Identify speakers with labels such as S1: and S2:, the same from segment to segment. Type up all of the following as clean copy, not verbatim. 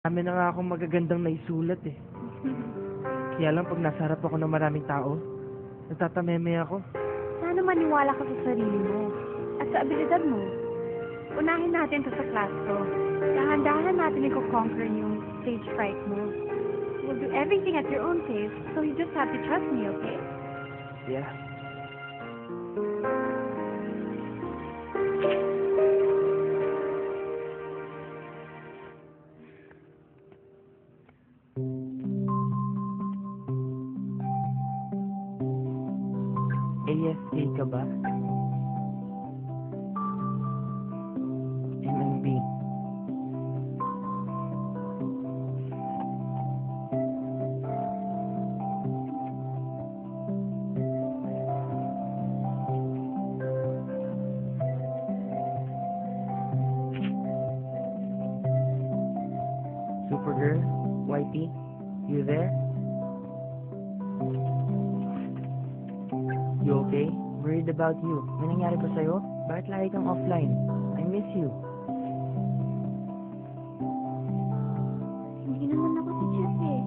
S1: Dami na nga akong magagandang naisulat eh. Kaya lang pag nasa harap ako ng maraming tao, natatameme ako.
S2: Sana maniwala ka sa sarili mo at sa abilidad mo. Unahin natin to sa class ko. Dahan-dahan natin i-conquer yung stage fright mo. We'll do everything at your own pace, so you just have to trust me, okay?
S1: Yeah. AFK ka ba? MMB. Supergirl? Whitey? You there? You okay? Worried about you. May nangyari ba sa'yo? Bakit lagi kang offline? I miss you.
S2: Hindi naman ako si Chess eh.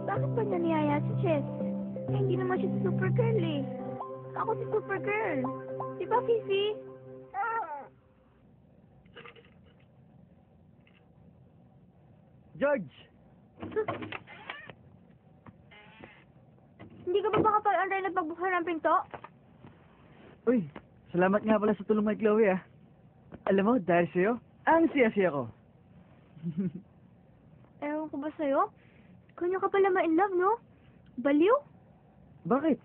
S2: Bakit ba niya niyaya si Chess? Eh, hindi naman siya si Supergirl eh. Ako si Supergirl. Di ba, Fifi?
S1: George!
S2: Hindi ka ba baka pag-antay na pagbuksan ng pinto?
S1: Uy, salamat nga pala sa tulong kay Chloe ah. Alam mo, dahil sa'yo, ang siya-siya ko.
S2: Ewan ko ba sa'yo? Kanya ka pala ma-inlove, no? Baliw?
S1: Bakit?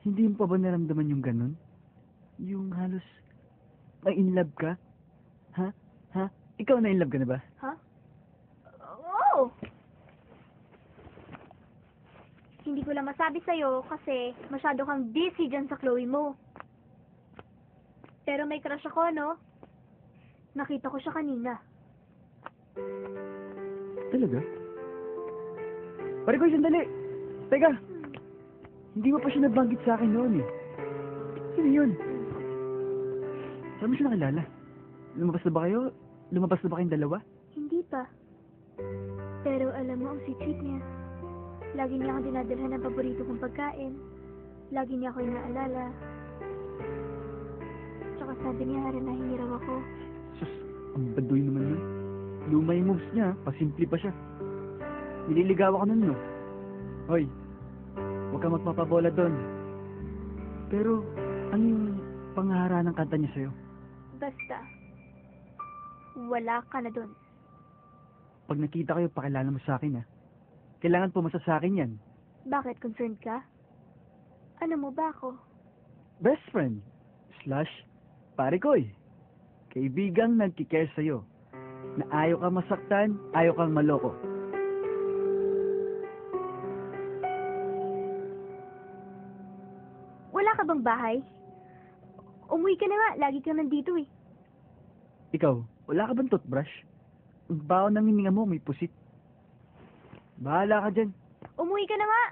S1: Hindi mo pa ba naramdaman yung ganun? Yung halos na-inlove ka? Ha? Ha? Ikaw na-inlove ka na ba?
S2: Ha? Oo! Hindi ko lang masabi sa'yo kasi masyado kang busy dyan sa Chloe mo. Pero may crush ako, no? Nakita ko siya kanina.
S1: Talaga? Pare ko, sandali! Teka! Hindi mo pa siya nabanggit sa akin noon eh. Sino yun? Saan mo siya nakilala? Lumabas na ba kayo? Lumabas na ba kayong dalawa?
S2: Hindi pa. Pero alam mo ang secret niya. Lagi niya ako dinadalhan ng paborito kong pagkain. Lagi niya ako inaalala. Tsaka sabi niya rin nahihiraw ako.
S1: Sus, ang baduy naman yun. Luma yung moves niya, pasimple pa siya. Nililigaw ako nun, no? Hoy, huwag kang magpapabola doon. Pero, ano yung panghahara ng kanta niya sa'yo?
S2: Basta, wala ka na dun.
S1: Pag nakita kayo, pakilala mo sa akin, ha? Kailangan pumasa sa akin yan.
S2: Bakit? Concerned ka? Ano mo ba ako?
S1: Best friend, / pare ko'y. Kaibigang nagkikare sa'yo. Na ayaw kang masaktan, ayaw kang maloko.
S2: Wala ka bang bahay? Umuwi ka na nga, lagi kang nandito eh.
S1: Ikaw, wala ka bang toothbrush? Ang baho ng hininga mo, may pusit. Bahala ka dyan.
S2: Umuwi ka na nga!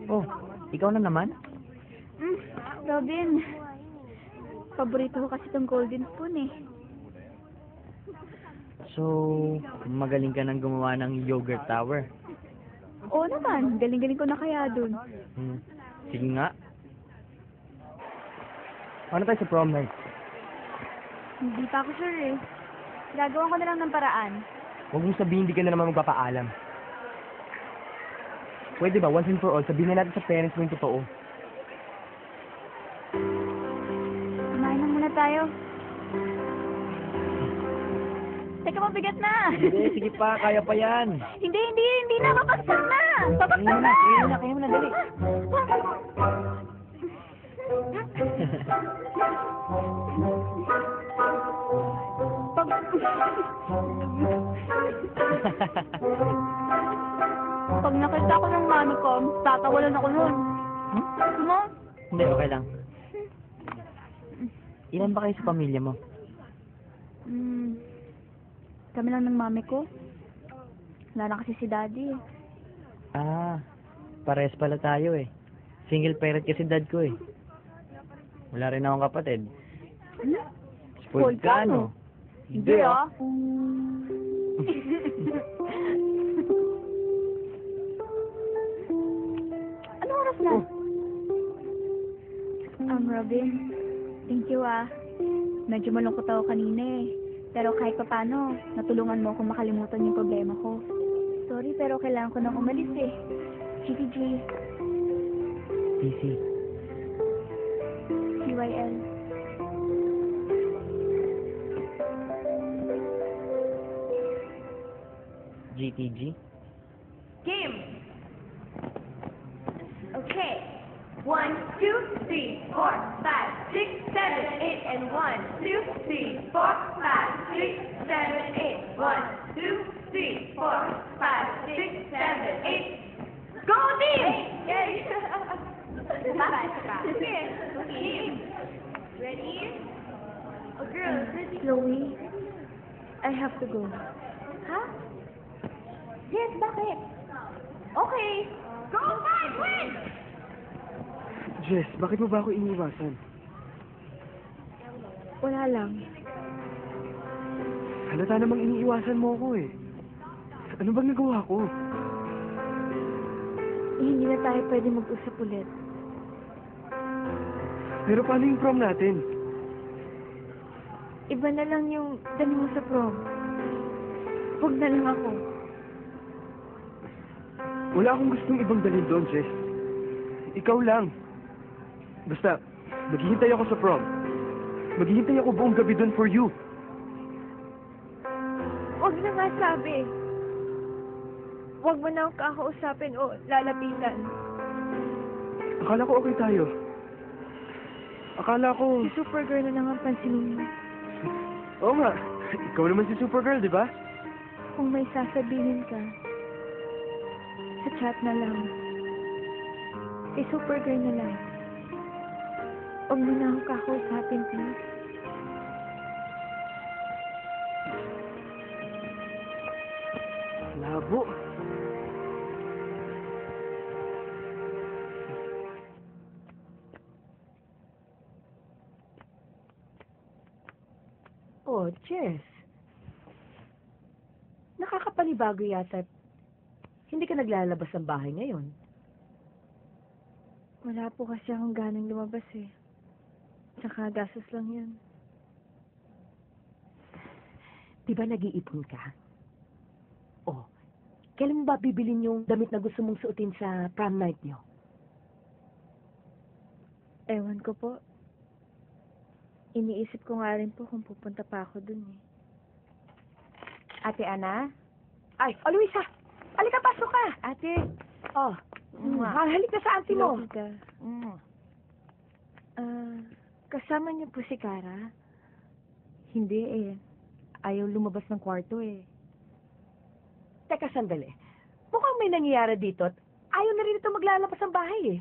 S1: Oh, ikaw na naman?
S2: Robin. Paborito ko kasi itong golden spoon eh.
S1: So, magaling ka nang gumawa ng yogurt tower.
S2: Oo naman, galing-galing ko na kaya dun.
S1: Sige nga. Ano tayo sa prom night?
S2: Hindi pa ako sure eh. Gagawan ko na lang ng paraan.
S1: Huwag mong sabihin hindi ka na naman magpapaalam. Pwede ba, once and for all, sabihin na natin sa parents mo yung totoo.
S2: Kumain na muna tayo. Teka, mabigat na!
S1: Hindi, sige pa, kaya pa yan.
S2: Hindi na, papagsak na! Papagsak na!
S1: Kaya mo na, dali.
S2: Pag nakita ko ng mami ko, tatawalan ako nun. Mo?
S1: Hindi, okay lang. Ilan ba kayo sa pamilya mo?
S2: Kami lang ng mami ko. Wala na kasi si daddy eh.
S1: Ah, pares pala tayo eh.
S3: Single parent kasi dad ko eh. Wala rin akong kapatid. Spoiled ka, no?
S1: Hindi ah.
S2: Ano oras na? Robin, thank you ah. Medyo malungkot ako kanina eh. Pero kahit pa paano, natulungan mo akong makalimutan yung problema ko. Sorry, pero kailangan ko nang umalis eh. GTG,
S3: PC.
S2: CYL.
S3: GTG.
S4: Game. Okay. 1, 2, 3, 4, 5, 6, 7, 8, and 1, 2, 3, 4, 5, 6, 7, 8. 1, 2, 3, 4, 5, 6, 7, 8. Go team! Yay! Okay. Team. Ready? Oh, girls, ready?
S2: Chloe, I have to go.
S4: Huh? Yes, bakit? Okay. Go fight, win!
S1: Jess, bakit mo ba ako iniiwasan?
S2: Wala lang.
S1: Halata namang iniiwasan mo ako eh. Ano bang nagawa ko?
S2: Hindi na tayo pwede mag-usap ulit.
S1: Pero paano yung prom natin?
S2: Iba na lang yung dali mo sa prom. Huwag na lang ako.
S1: Wala akong gustong ibang dalhin doon, Jess. Ikaw lang. Basta, maghihintay ako sa prom. Maghihintay ako buong gabi doon for you.
S2: Huwag na nga sabi. Huwag mo na akong kakausapin o lalapitan.
S1: Akala ko okay tayo. Akala ko...
S2: Si Supergirl na lang ang pansinin mo.
S1: Oo nga. Ikaw naman si Supergirl, di ba?
S2: Kung may sasabihin ka, sa chat na lang. Kay Supergirl na lang. Huwag mo na akong kakausapin, please.
S1: Labo.
S4: Oh, Jess. Nakakapanibago yata. Hindi ka naglalabas ng bahay ngayon.
S2: Wala po kasi akong ganang lumabas eh. Tsaka gastos lang yan.
S4: Di ba nag-iipon ka? Oh, kailan mo ba bibilin yung damit na gusto mong suotin sa prom night niyo?
S2: Ewan ko po. Iniisip ko nga rin po kung pupunta pa ako dun eh.
S4: Ate Ana? Ay, oh Luisa! Halika, pasok ka!
S2: Ate!
S4: Oh, halika sa auntie mo.
S2: Hello, tita. Kasama niyo po si Kara?
S4: Hindi eh. Ayaw lumabas ng kwarto eh. Teka, sandali. Mukhang may nangyayari dito at ayaw na rin ito maglalabas ng bahay eh.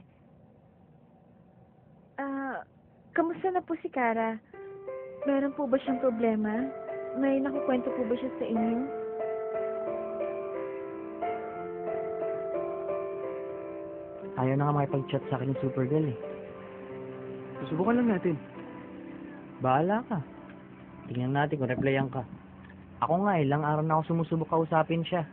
S2: Kamusta na po si Kara? Meron po ba siyang problema? May nakukwento po ba siya sa inyo?
S3: Ayaw na nga makipag-chat sa akin ng Supergirl eh.
S1: Susubukan lang natin.
S3: Bahala ka. Tingnan natin kung replyan ka. Ako nga, ilang araw na ako sumusubok kausapin siya.